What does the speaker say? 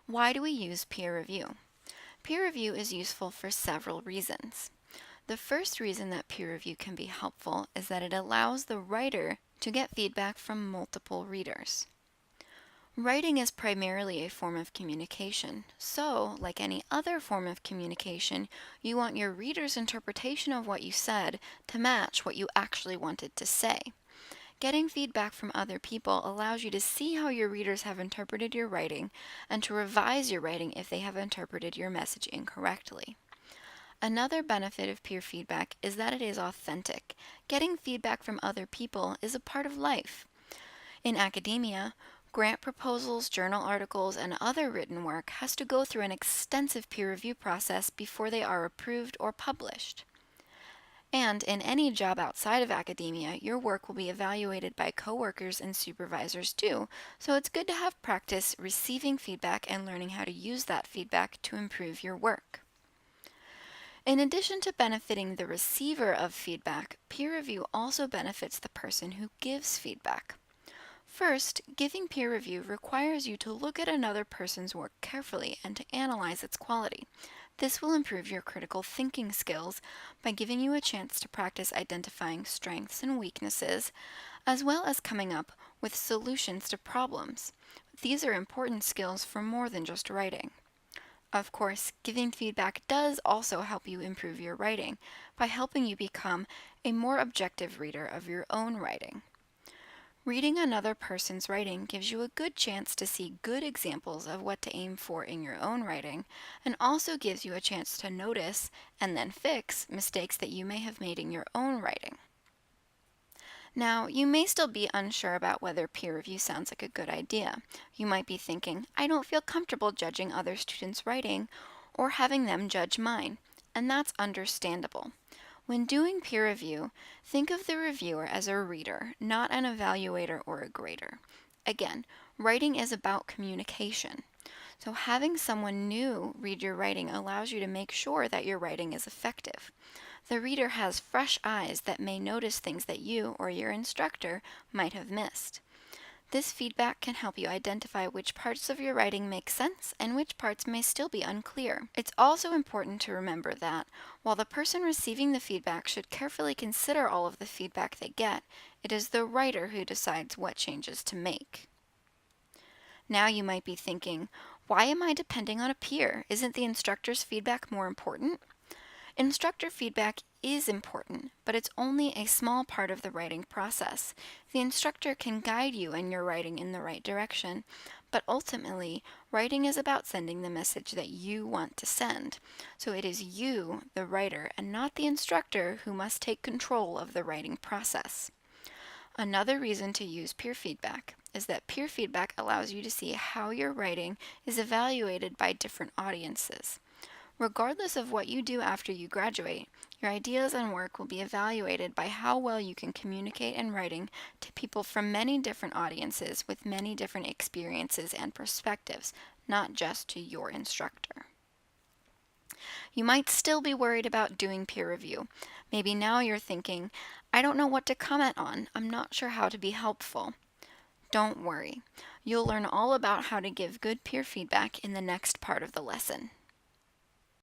Why do we use peer review? Peer review is useful for several reasons. The first reason that peer review can be helpful is that it allows the writer to get feedback from multiple readers. Writing is primarily a form of communication, so, like any other form of communication, you want your reader's interpretation of what you said to match what you actually wanted to say. Getting feedback from other people allows you to see how your readers have interpreted your writing and to revise your writing if they have interpreted your message incorrectly. Another benefit of peer feedback is that it is authentic. Getting feedback from other people is a part of life. In academia, grant proposals, journal articles, and other written work has to go through an extensive peer review process before they are approved or published. And in any job outside of academia, your work will be evaluated by coworkers and supervisors too, so it's good to have practice receiving feedback and learning how to use that feedback to improve your work. In addition to benefiting the receiver of feedback, peer review also benefits the person who gives feedback. First, giving peer review requires you to look at another person's work carefully and to analyze its quality. This will improve your critical thinking skills by giving you a chance to practice identifying strengths and weaknesses, as well as coming up with solutions to problems. These are important skills for more than just writing. Of course, giving feedback does also help you improve your writing by helping you become a more objective reader of your own writing. Reading another person's writing gives you a good chance to see good examples of what to aim for in your own writing, and also gives you a chance to notice and then fix mistakes that you may have made in your own writing. Now, you may still be unsure about whether peer review sounds like a good idea. You might be thinking, I don't feel comfortable judging other students' writing or having them judge mine, and that's understandable. When doing peer review, think of the reviewer as a reader, not an evaluator or a grader. Again, writing is about communication. So having someone new read your writing allows you to make sure that your writing is effective. The reader has fresh eyes that may notice things that you or your instructor might have missed. This feedback can help you identify which parts of your writing make sense and which parts may still be unclear. It's also important to remember that, while the person receiving the feedback should carefully consider all of the feedback they get, it is the writer who decides what changes to make. Now you might be thinking, why am I depending on a peer? Isn't the instructor's feedback more important? Instructor feedback is important, but it's only a small part of the writing process. The instructor can guide you and your writing in the right direction, but ultimately, writing is about sending the message that you want to send. So it is you, the writer, and not the instructor who must take control of the writing process. Another reason to use peer feedback is that peer feedback allows you to see how your writing is evaluated by different audiences. Regardless of what you do after you graduate, your ideas and work will be evaluated by how well you can communicate in writing to people from many different audiences with many different experiences and perspectives, not just to your instructor. You might still be worried about doing peer review. Maybe now you're thinking, I don't know what to comment on. I'm not sure how to be helpful. Don't worry. You'll learn all about how to give good peer feedback in the next part of the lesson.